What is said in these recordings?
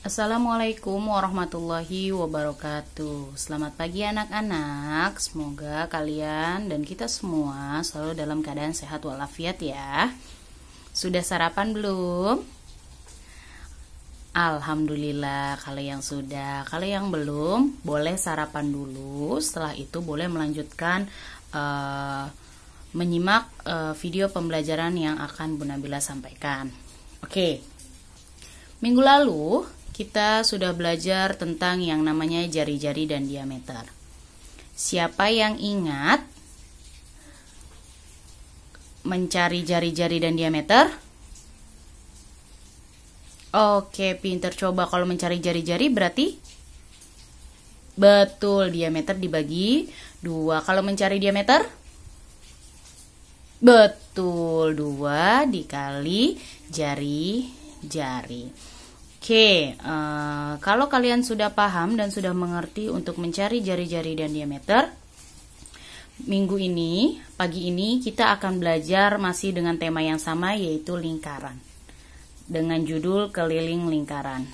Assalamualaikum warahmatullahi wabarakatuh. Selamat pagi anak-anak. Semoga kalian dan kita semua selalu dalam keadaan sehat walafiat ya. Sudah sarapan belum? Alhamdulillah kalau yang sudah. Kalau yang belum, boleh sarapan dulu. Setelah itu boleh melanjutkan menyimak video pembelajaran yang akan Bu Nabila sampaikan. Oke. Minggu lalu kita sudah belajar tentang yang namanya jari-jari dan diameter. Siapa yang ingat mencari jari-jari dan diameter? Oke, pinter. Coba kalau mencari jari-jari berarti? Betul, diameter dibagi 2. Kalau mencari diameter? Betul, 2 dikali jari-jari. Oke, kalau kalian sudah paham dan sudah mengerti untuk mencari jari-jari dan diameter, minggu ini, pagi ini kita akan belajar masih dengan tema yang sama, yaitu lingkaran. Dengan judul keliling lingkaran.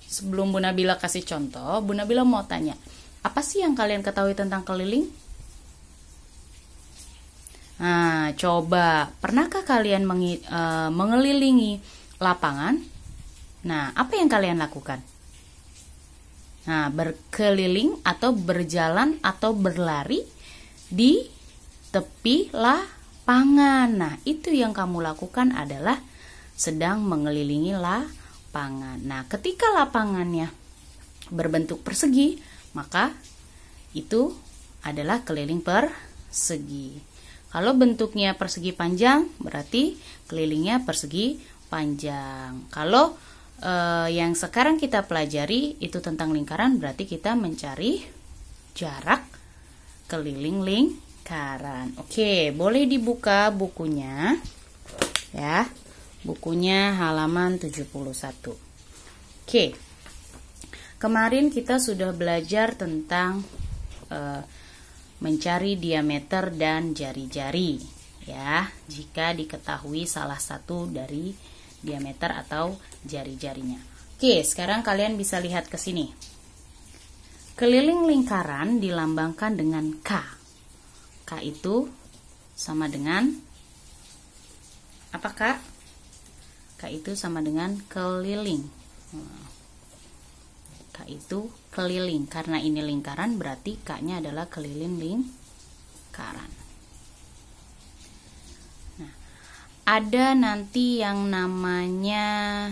Sebelum Bu Nabila kasih contoh, Bu Nabila mau tanya, apa sih yang kalian ketahui tentang keliling? Nah, coba, pernahkah kalian mengelilingi lapangan? Nah, apa yang kalian lakukan? Nah, berkeliling atau berjalan atau berlari di tepi lapangan. Nah, itu yang kamu lakukan adalah sedang mengelilingi lapangan. Nah, ketika lapangannya berbentuk persegi, maka itu adalah keliling persegi. Kalau bentuknya persegi panjang, berarti kelilingnya persegi panjang. Kalau yang sekarang kita pelajari itu tentang lingkaran, berarti kita mencari jarak keliling lingkaran. Oke, boleh dibuka bukunya ya. Bukunya halaman 71. Oke. Kemarin kita sudah belajar tentang mencari diameter dan jari-jari ya, jika diketahui salah satu dari diameter atau jari-jarinya. Oke, sekarang kalian bisa lihat ke sini. Keliling lingkaran dilambangkan dengan K. K itu sama dengan apa, Kak? K itu sama dengan keliling. K itu keliling. Karena ini lingkaran, berarti K-nya adalah keliling lingkaran. Ada nanti yang namanya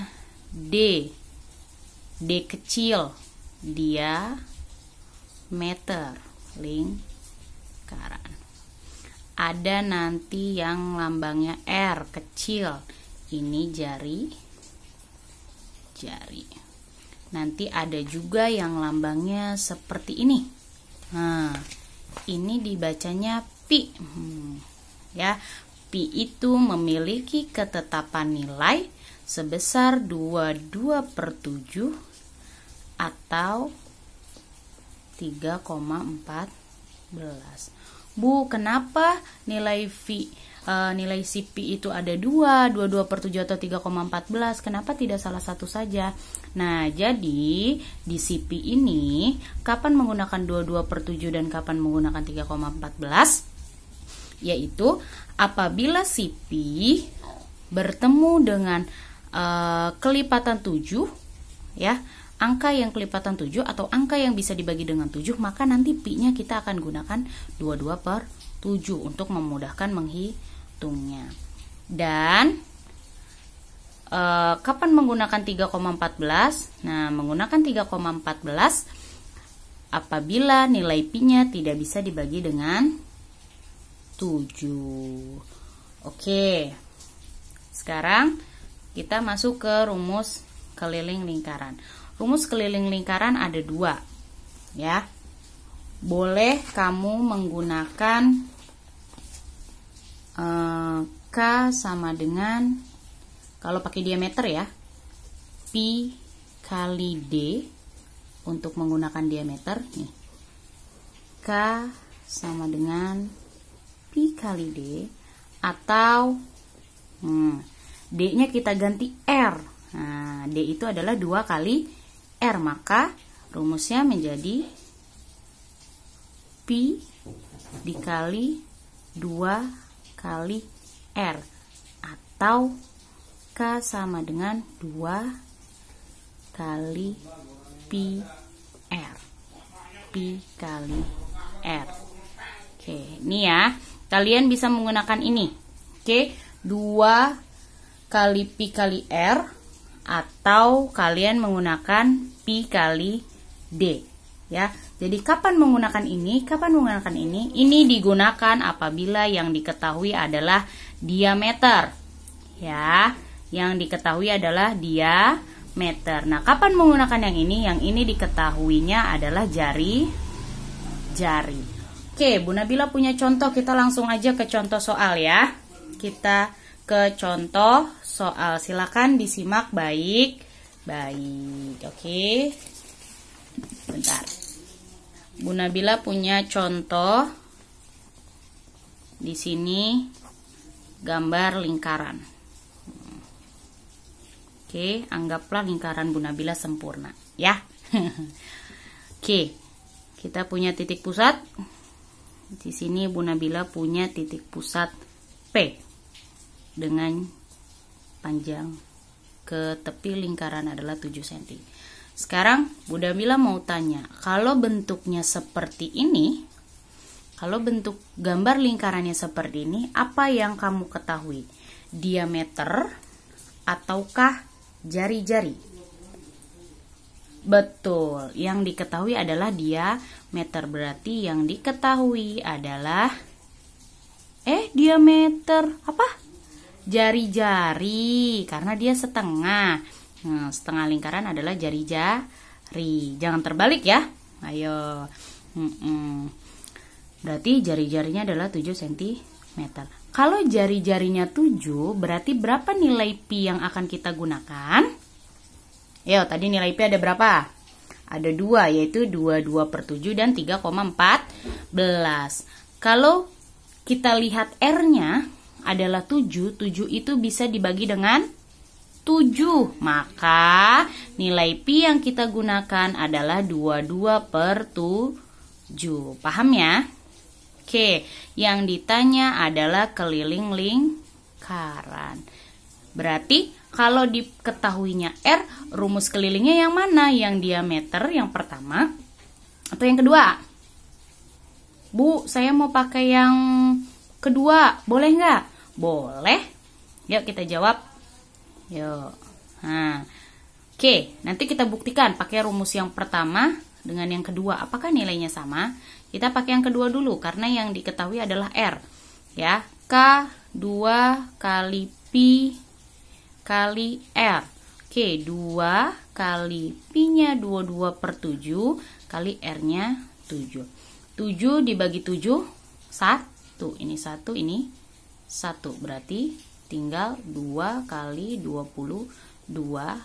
D. D kecil, diameter lingkaran. Ada nanti yang lambangnya R kecil, ini jari. Nanti ada juga yang lambangnya seperti ini. Nah, ini dibacanya pi. Ya. Pi itu memiliki ketetapan nilai sebesar 22/7 atau 3,14. Bu, kenapa nilai si pi itu ada 22/7 atau 3,14? Kenapa tidak salah satu saja? Nah, jadi di si pi ini kapan menggunakan 22/7 dan kapan menggunakan 3,14? Yaitu apabila si pi bertemu dengan kelipatan 7 ya, angka yang kelipatan 7 atau angka yang bisa dibagi dengan 7, maka nanti pi-nya kita akan gunakan 22/7 untuk memudahkan menghitungnya. Dan kapan menggunakan 3,14? Nah, menggunakan 3,14 apabila nilai pi-nya tidak bisa dibagi dengan 7. Oke. Sekarang kita masuk ke rumus keliling lingkaran. Rumus keliling lingkaran ada 2. Ya. Boleh kamu menggunakan K sama dengan, kalau pakai diameter ya, pi kali D untuk menggunakan diameter nih. K sama dengan pi kali D, atau D-nya kita ganti R. Nah, D itu adalah 2 kali R, maka rumusnya menjadi Pi dikali 2 kali R, atau K sama dengan 2 kali Pi R. Pi kali R. Oke, ini ya. Kalian bisa menggunakan ini. Oke, 2 kali Pi kali R, atau kalian menggunakan Pi kali D. Ya. Jadi kapan menggunakan ini? Kapan menggunakan ini? Ini digunakan apabila yang diketahui adalah diameter. Ya, yang diketahui adalah diameter. Nah, kapan menggunakan yang ini? Yang ini diketahuinya adalah jari. Oke, Bu Nabila punya contoh. Kita langsung aja ke contoh soal ya. Kita ke contoh soal. Silakan disimak baik-baik. Oke. Bentar. Bu Nabila punya contoh. Di sini gambar lingkaran. Oke, anggaplah lingkaran Bu Nabila sempurna, ya. Oke, kita punya titik pusat. Di sini Bu Nabila punya titik pusat P dengan panjang ke tepi lingkaran adalah 7 cm. Sekarang Bu Nabila mau tanya, kalau bentuknya seperti ini, kalau bentuk gambar lingkarannya seperti ini, apa yang kamu ketahui? Diameter ataukah jari-jari? Betul, yang diketahui adalah diameter. Berarti yang diketahui adalah diameter apa? Jari-jari, karena dia setengah. Nah, setengah lingkaran adalah jari-jari. Jangan terbalik ya. Ayo. Berarti jari-jarinya adalah 7 cm. Kalau jari-jarinya 7, berarti berapa nilai Pi yang akan kita gunakan? Yo, tadi nilai Pi ada berapa? Ada 2, yaitu 22/7 dan 3,14. Kalau kita lihat R-nya adalah 7, 7 itu bisa dibagi dengan 7. Maka nilai Pi yang kita gunakan adalah 22/7. Paham ya? Oke, yang ditanya adalah keliling lingkaran. Berarti kalau diketahuinya R, rumus kelilingnya yang mana? Yang diameter yang pertama atau yang kedua? Bu, saya mau pakai yang kedua. Boleh nggak? Boleh. Yuk kita jawab. Yuk. Nah, oke, nanti kita buktikan pakai rumus yang pertama dengan yang kedua. Apakah nilainya sama? Kita pakai yang kedua dulu karena yang diketahui adalah R. Ya, K 2 kali Pi kali R. Oke, 2 kali Pi-nya 22/7 kali R-nya 7. 7 dibagi 7 1. Ini 1, ini 1. Berarti tinggal 2 kali 22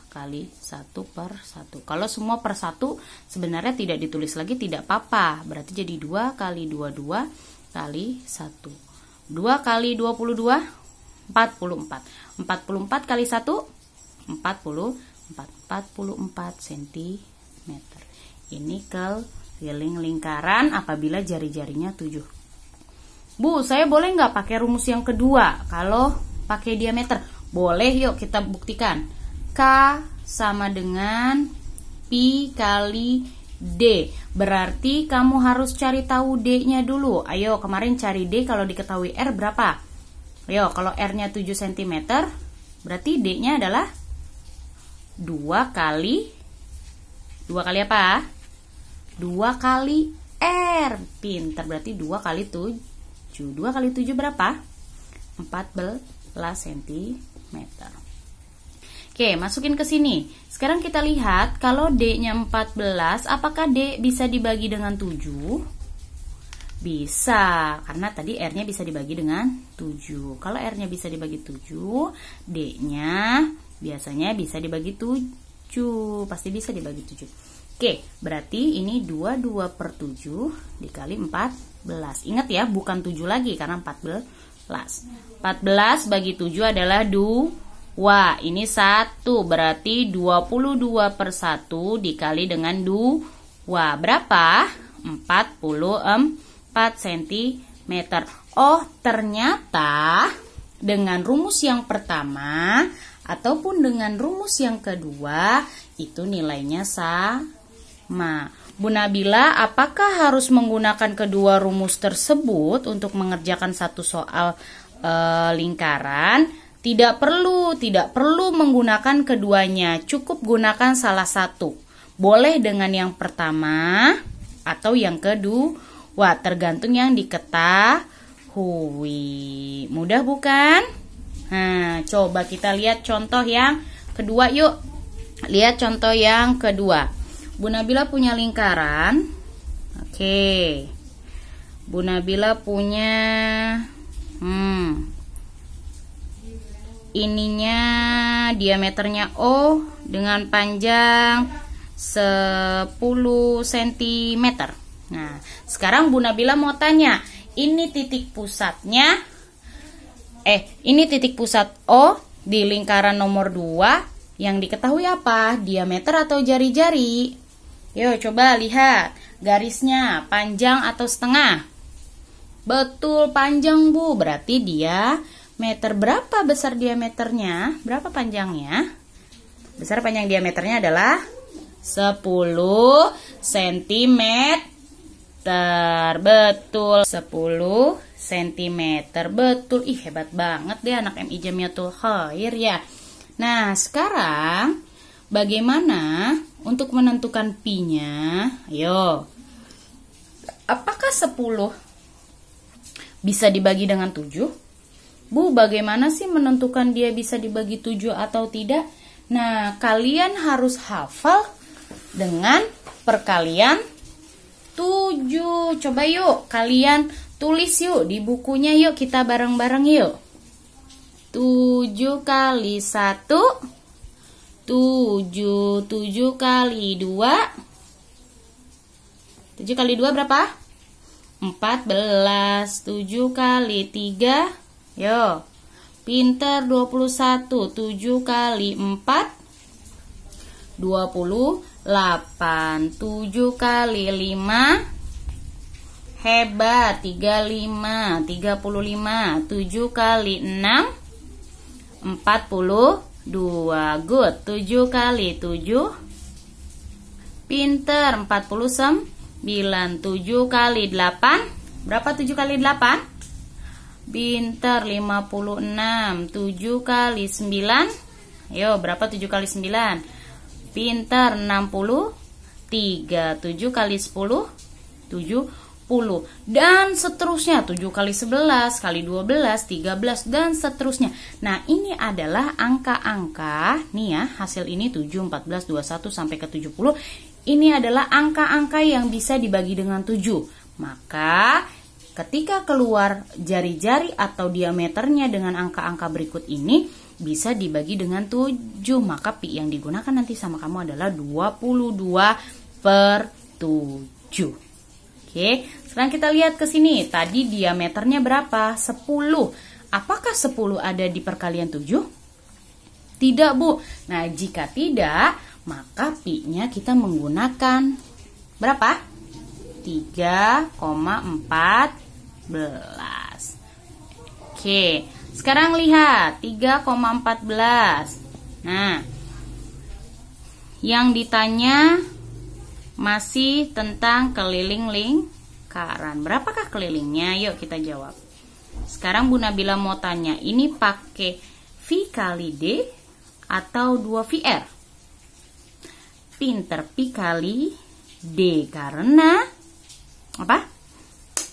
kali 1/1. Kalau semua per 1 sebenarnya tidak ditulis lagi, tidak apa-apa. Berarti jadi 2 kali 22 kali 1. 2 kali 22 44. 44 kali 1 44 cm. Ini keliling lingkaran apabila jari-jarinya 7. Bu, saya boleh nggak pakai rumus yang kedua kalau pakai diameter? Boleh, yuk kita buktikan. K sama dengan Pi kali D. Berarti kamu harus cari tahu D-nya dulu. Ayo, kemarin cari D kalau diketahui R berapa? Ayo, kalau R-nya 7 cm, berarti D-nya adalah 2 kali apa? 2 kali R. Pintar, berarti 2 kali 7. 2 kali 7 berapa? 14 cm. Oke, masukin ke sini. Sekarang kita lihat kalau D-nya 14, apakah D bisa dibagi dengan 7? Bisa, karena tadi R-nya bisa dibagi dengan 7. Kalau R-nya bisa dibagi 7, D-nya biasanya bisa dibagi 7. Pasti bisa dibagi 7. Oke, berarti ini 22/7 dikali 14. Ingat ya, bukan 7 lagi karena 14. 14 bagi 7 adalah 12. Wah, ini 1, berarti 22 per 1 dikali dengan 2. Berapa? 44 cm. Oh, ternyata dengan rumus yang pertama ataupun dengan rumus yang kedua itu nilainya sama. Bu Nabila, apakah harus menggunakan kedua rumus tersebut untuk mengerjakan satu soal lingkaran? Tidak perlu menggunakan keduanya, cukup gunakan salah satu. Boleh dengan yang pertama atau yang kedua, tergantung yang diketahui. Mudah bukan? Nah, coba kita lihat contoh yang kedua yuk. Lihat contoh yang kedua. Bu Nabila punya lingkaran. Oke. Bu Nabila punya ininya diameternya O dengan panjang 10 cm. Nah, sekarang Bu Nabila mau tanya, ini titik pusatnya ini titik pusat O di lingkaran nomor 2 yang diketahui apa? Diameter atau jari-jari? Yuk coba lihat garisnya panjang atau setengah? Betul, panjang Bu, berarti dia meter. Berapa besar diameternya? Berapa panjangnya? Besar panjang diameternya adalah 10 cm. Betul, 10 cm. Betul. Ih, hebat banget deh anak MI Jamiatul Khair ya. Nah, sekarang bagaimana untuk menentukan pi-nya? Ayo. Apakah 10 bisa dibagi dengan 7? Bu, bagaimana sih menentukan dia bisa dibagi 7 atau tidak? Nah, kalian harus hafal dengan perkalian 7. Coba yuk, kalian tulis yuk di bukunya yuk, kita bareng-bareng yuk. 7 kali 1, 7 kali 2. 7 kali 2 berapa? 14. 7 kali 3. Yo, pinter. 21. 7 kali 4, 28. 7 kali 5, hebat. 35. 7 kali 6, 42. Good. 7 kali 7, pinter. 49. 7 kali 8, berapa 7 kali 8? Pinter. 56. 7 kali 9, ayo berapa 7 kali 9? Pinter. 63. 7 kali 10, 70. Dan seterusnya. 7 kali 11, kali 12, 13, dan seterusnya. Nah, ini adalah angka-angka. Nih ya, hasil ini 7, 14, 21, sampai ke 70. Ini adalah angka-angka yang bisa dibagi dengan 7. Maka, ketika keluar jari-jari atau diameternya dengan angka-angka berikut ini, bisa dibagi dengan 7. Maka pi yang digunakan nanti sama kamu adalah 22 per 7. Oke, sekarang kita lihat ke sini. Tadi diameternya berapa? 10. Apakah 10 ada di perkalian 7? Tidak, Bu. Nah, jika tidak, maka pi-nya kita menggunakan berapa? 3,14. Oke, sekarang lihat 3,14. Nah, yang ditanya masih tentang keliling lingkaran. Berapakah kelilingnya? Yuk kita jawab. Sekarang Bu Nabila mau tanya, ini pakai V kali D atau 2VR? Pinter, pi kali D, karena apa?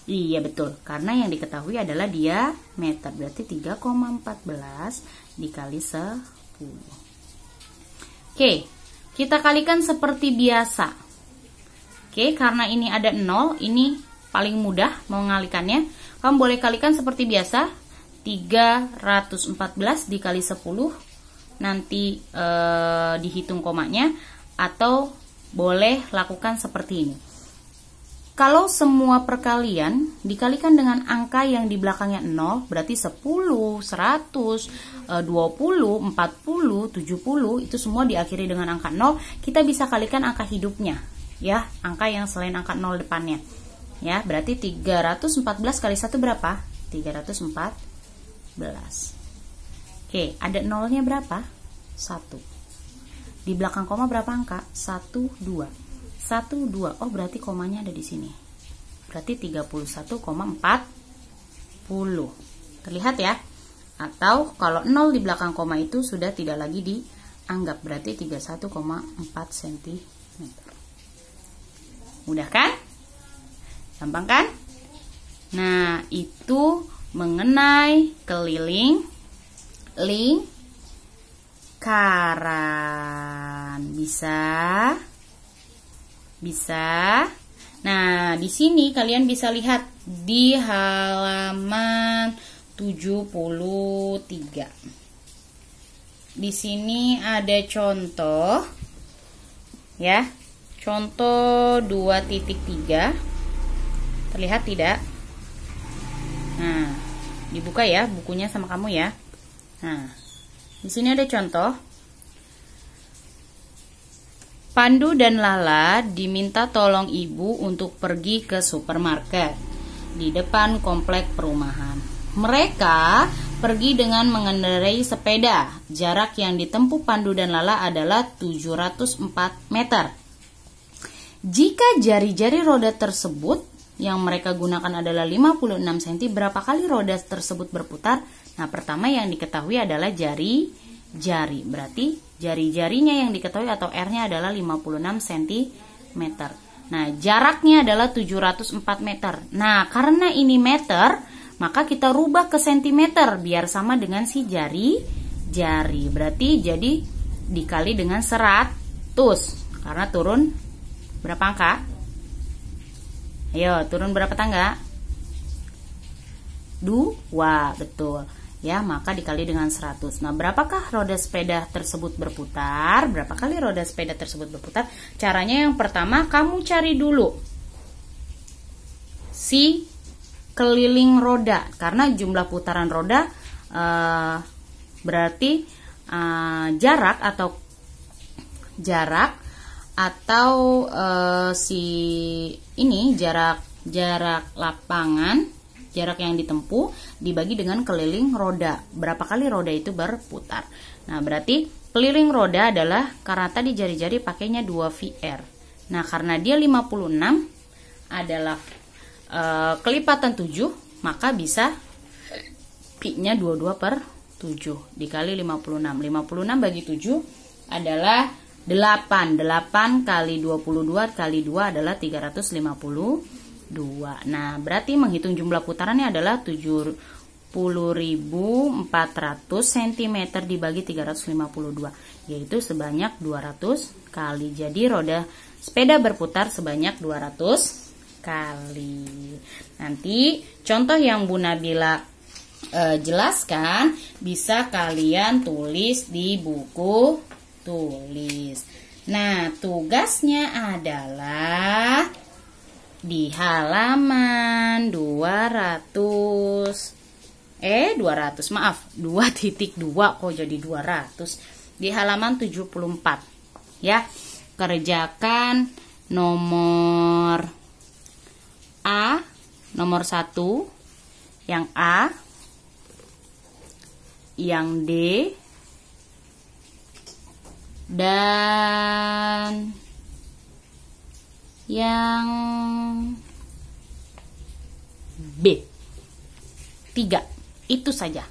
Iya betul, karena yang diketahui adalah diameter, berarti 3,14 dikali 10. Oke, kita kalikan seperti biasa. Oke, karena ini ada 0, ini paling mudah mengalikannya. Kamu boleh kalikan seperti biasa, 314 dikali 10, nanti dihitung komanya. Atau boleh lakukan seperti ini. Kalau semua perkalian dikalikan dengan angka yang di belakangnya 0, berarti 10, 100, 20, 40, 70, itu semua diakhiri dengan angka 0, kita bisa kalikan angka hidupnya, ya, angka yang selain angka 0 depannya. Ya, berarti 314 kali 1 berapa? 314. Oke, ada nolnya berapa? 1. Di belakang koma berapa angka? 1, 2. 1, 2. Oh, berarti komanya ada di sini. Berarti 31,40. Terlihat ya? Atau kalau 0 di belakang koma itu sudah tidak lagi dianggap. Berarti 31,4 cm. Mudah kan? Gampang kan? Nah, itu mengenai keliling lingkaran. Bisa. Nah, di sini kalian bisa lihat di halaman 73. Di sini ada contoh, ya. Contoh 2.3. Terlihat tidak? Nah, dibuka ya bukunya sama kamu ya. Nah, di sini ada contoh. Pandu dan Lala diminta tolong ibu untuk pergi ke supermarket di depan komplek perumahan. Mereka pergi dengan mengendarai sepeda. Jarak yang ditempuh Pandu dan Lala adalah 704 meter. Jika jari-jari roda tersebut yang mereka gunakan adalah 56 cm, berapa kali roda tersebut berputar? Nah, pertama yang diketahui adalah jari. Berarti jari-jarinya yang diketahui atau R-nya adalah 56 cm. Nah, jaraknya adalah 704 meter. Nah, karena ini meter, maka kita rubah ke sentimeter biar sama dengan si jari. Berarti jadi dikali dengan 100. Karena turun berapa angka? Ayo, turun berapa tangga? 2, betul. Ya, maka dikali dengan 100. Nah, berapakah roda sepeda tersebut berputar? Berapa kali roda sepeda tersebut berputar? Caranya yang pertama, kamu cari dulu si keliling roda. Karena jumlah putaran roda berarti jarak atau si ini jarak lapangan, jarak yang ditempuh dibagi dengan keliling roda. Berapa kali roda itu berputar. Nah, berarti keliling roda adalah, karena tadi jari-jari pakainya 2 VR. Nah, karena dia 56 adalah kelipatan 7, maka bisa pi-nya 22/7 dikali 56. 56 bagi 7 adalah 8. 8 kali 22 kali 2 adalah 352. Nah, berarti menghitung jumlah putarannya adalah 70.400 cm dibagi 352, yaitu sebanyak 200 kali. Jadi roda sepeda berputar sebanyak 200 kali. Nanti contoh yang Bu Nabila jelaskan bisa kalian tulis di buku tulis. Nah, tugasnya adalah di halaman 2.2 kok jadi 200. Di halaman 74 ya. Kerjakan nomor A, nomor 1, yang A, yang D, dan yang B. 3. Itu saja.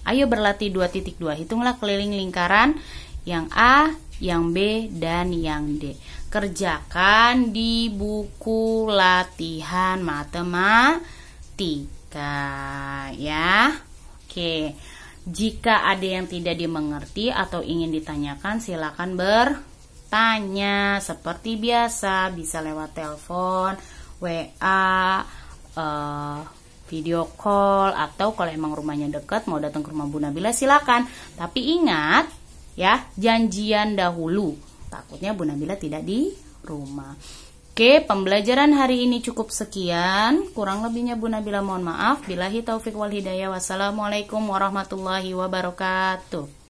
Ayo berlatih 2.2. Hitunglah keliling lingkaran yang A, yang B, dan yang D. Kerjakan di buku latihan matematika ya. Oke. Jika ada yang tidak dimengerti atau ingin ditanyakan, silakan bertanya seperti biasa, bisa lewat telepon, WA, video call, atau kalau emang rumahnya dekat mau datang ke rumah Bu Nabila silakan. Tapi ingat ya, janjian dahulu. Takutnya Bu Nabila tidak di rumah. Oke, pembelajaran hari ini cukup sekian. Kurang lebihnya Bu Nabila mohon maaf. Billahi taufik wal hidayah. Wassalamualaikum warahmatullahi wabarakatuh.